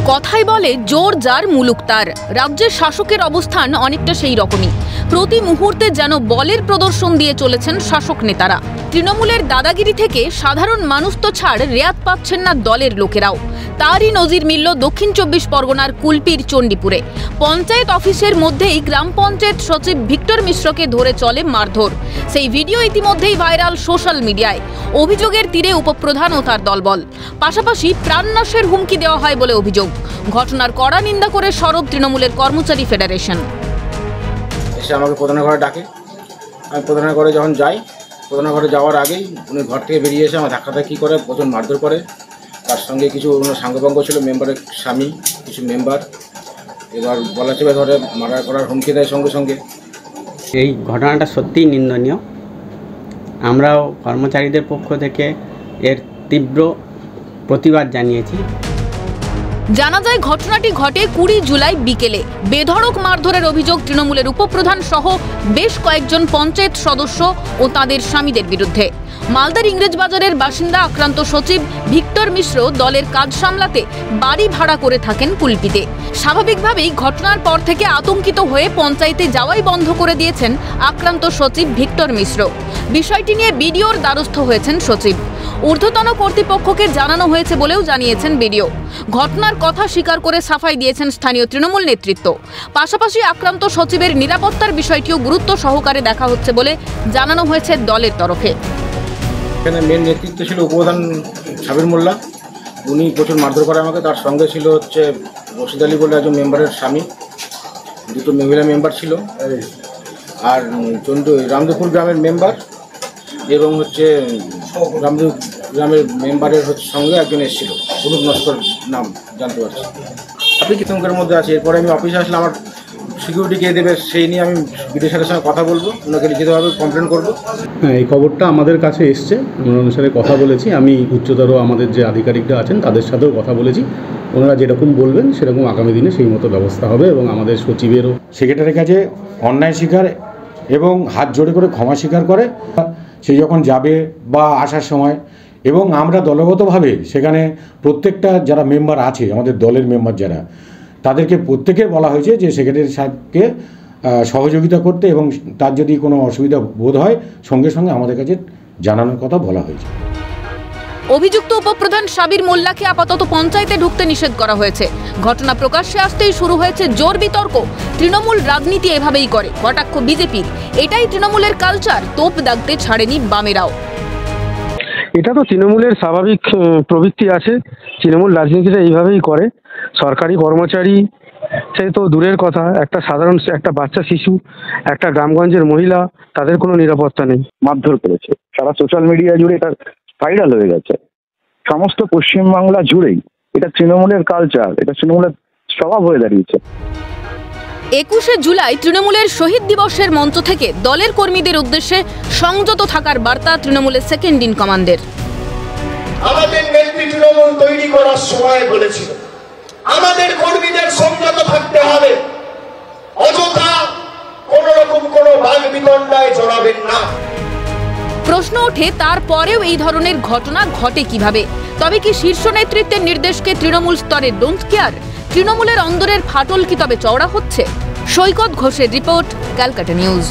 কথাই বলে জোর যার মুলুক তার। রাজ্যের শাসকের অবস্থান অনেকটা সেই রকমই। প্রতি মুহূর্তে যেন বলের প্রদর্শন দিয়ে চলেছেন শাসক নেতারা। তৃণমূলের দাদাগিরি থেকে সাধারণ মানুষ তো ছাড় রেয়াত পাচ্ছেন না দলের লোকেরাও। তারই নজির মিলল দক্ষিণ ২৪ পরগনার কুলপির চণ্ডীপুরে। পঞ্চায়েত অফিসের মধ্যেই গ্রাম পঞ্চায়েত সচিব ভিক্টর মিশ্রকে ধরে চলে মারধর। সেই ভিডিও ইতিমধ্যেই ভাইরাল সোশ্যাল মিডিয়ায়। অভিযোগের তীরে উপপ্রধান ও তার দলবল। পাশাপাশি প্রাণনাশের হুমকি দেওয়া হয় বলে অভিযোগ। ঘটনার কড়া নিন্দা করে সরব তৃণমূলের কর্মচারী ফেডারেশন। এসে আমাকে প্রধানের ঘরে ডাকে। আমি প্রধানের ঘরে যখন যাই, প্রধানের ঘরে যাওয়ার আগেই উনি ঘর থেকে বেরিয়ে এসে আমার ধাক্কাধাক্কি করে, প্রচুর মারধর করে। তার সঙ্গে কিছু সাঙ্গপাঙ্গ ছিল, মেম্বারের স্বামী, কিছু মেম্বার। এবার গলা চেপে ধরে মার্ডার করার হুমকি দেয় সঙ্গে সঙ্গে। এই ঘটনাটা সত্যিই নিন্দনীয়। আমরাও কর্মচারীদের পক্ষ থেকে এর তীব্র প্রতিবাদ জানিয়েছি। জানা যায় ঘটনাটি ঘটে ২০ জুলাই বিকেলে। বেধড়ক মারধরের অভিযোগ তৃণমূলের উপপ্রধান সহ বেশ কয়েকজন পঞ্চায়েত সদস্য ও তাদের স্বামীদের বিরুদ্ধে। মালদার ইংরেজবাজারের বাসিন্দা আক্রান্ত সচিব ভিক্টর মিশ্র দলের কাজ সামলাতে বাড়ি ভাড়া করে থাকেন কুলপিতে। স্বাভাবিকভাবেই ঘটনার পর থেকে আতঙ্কিত হয়ে পঞ্চায়েতে যাওয়াই বন্ধ করে দিয়েছেন আক্রান্ত সচিব ভিক্টর মিশ্র। বিষয়টি নিয়ে বিডিওর দ্বারস্থ হয়েছেন সচিব। ঊর্ধ্বতন কর্তৃপক্ষকে জানানো হয়েছে বলেও জানিয়েছেন বিডিও। ঘটনার কথা স্বীকার করে সাফাই দিয়েছেন স্থানীয় তৃণমূল নেতৃত্ব। পাশাপাশি আক্রান্ত সচিবের নিরাপত্তার বিষয়টিও গুরুত্ব সহকারে দেখা হচ্ছে বলে জানানো হয়েছে দলের তরফে। এখানে মেন নেতৃত্ব ছিল উপপ্রধান সাবির মোল্লা। উনি প্রচুর মারধর করে আমাকে। তার সঙ্গে ছিল হচ্ছে রশিদ আলী বলে একজন মেম্বারের স্বামী, দুটো মহিলা মেম্বার ছিল, আর রামদেবপুর গ্রামের মেম্বার এবং হচ্ছে রামদেব গ্রামের মেম্বারের সঙ্গে একজন এসেছিল, অনুপ নস্কর নাম জানতে পারছি। আপনি কিতঙ্কের মধ্যে আছে। এরপরে আমি অফিসে আসলে আমার সিকিউরিটি কে দেবে সেই নিয়ে আমি বিদেশের সঙ্গে কথা বলবো, ওনাকে লিখিতভাবে কমপ্লেন করবো। হ্যাঁ, এই খবরটা আমাদের কাছে এসছে, আমরা অনুসারে কথা বলেছি। আমি উচ্চতর আমাদের যে আধিকারিকরা আছেন তাদের সাথেও কথা বলেছি। ওনারা যেরকম বলবেন সেরকম আগামী দিনে সেই মতো ব্যবস্থা হবে এবং আমাদের সচিবেরও সেক্রেটারির কাছে অন্যায় স্বীকার এবং হাত জোড়ে করে ক্ষমা স্বীকার করে সে যখন যাবে বা আসার সময়। এবং আমরা দলগতভাবে সেখানে প্রত্যেকটা যারা মেম্বার আছে, আমাদের দলের মেম্বার যারা, তাদেরকে প্রত্যেকে বলা হয়েছে যে সেক্রেটারি সাহেবকে সহযোগিতা করতে এবং তার যদি কোনো অসুবিধা বোধ হয় সঙ্গে সঙ্গে আমাদের কাছে জানানোর কথা বলা হয়েছে। অভিযুক্ত উপপ্রধান সাবির মোল্লাকে আপাতত পঞ্চায়েতে ঢুকতে নিষেধ করা হয়েছে। ঘটনা প্রকাশ্যে আসতেই শুরু হয়েছে জোর বিতর্ক। তৃণমূল রাজনীতি এভাবেই করে, কটাক্ষ বিজেপির। এটাই তৃণমূলের কালচার, তোপ দাগতে ছাড়েনি বামেরাও। এটা তো তৃণমূলের স্বাভাবিক প্রবৃত্তি আছে। তৃণমূল রাজনীতিটা এইভাবেই করে। সরকারি কর্মচারী সে তো দূরের কথা, একটা সাধারণ একটা বাচ্চা শিশু, একটা গ্রামগঞ্জের মহিলা, তাদের কোনো নিরাপত্তা নেই। মারধর করেছে, সারা সোশ্যাল মিডিয়া জুড়ে এটা ভাইরাল হয়ে গেছে। সমস্ত পশ্চিমবাংলা জুড়েই এটা তৃণমূলের কালচার, এটা তৃণমূলের স্বভাব হয়ে দাঁড়িয়েছে। ২১শে জুলাই তৃণমূলের শহীদ দিবসের মঞ্চ থেকে দলের কর্মীদের উদ্দেশ্যে সংযত থাকার বার্তা তৃণমূলের সেকেন্ড ইন কমান্ডের। আমাদের নেত্রী তৃণমূল তৈরি করার সময় বলেছিল আমাদের কর্মীদের সংযত থাকতে হবে, অযথা কোন রকম কোনো বাগ বিতণ্ডায় জড়াবেন না। প্রশ্ন ওঠে তারপরেও এই ধরনের ঘটনা ঘটে কিভাবে? তবে কি শীর্ষ নেতৃত্বের নির্দেশকে তৃণমূল স্তরে ডোন্ট কেয়ার? তৃণমূলের অন্দরের ফাটল কি তবে চওড়া হচ্ছে? সৈকত ঘোষের রিপোর্ট, ক্যালকাটা নিউজ।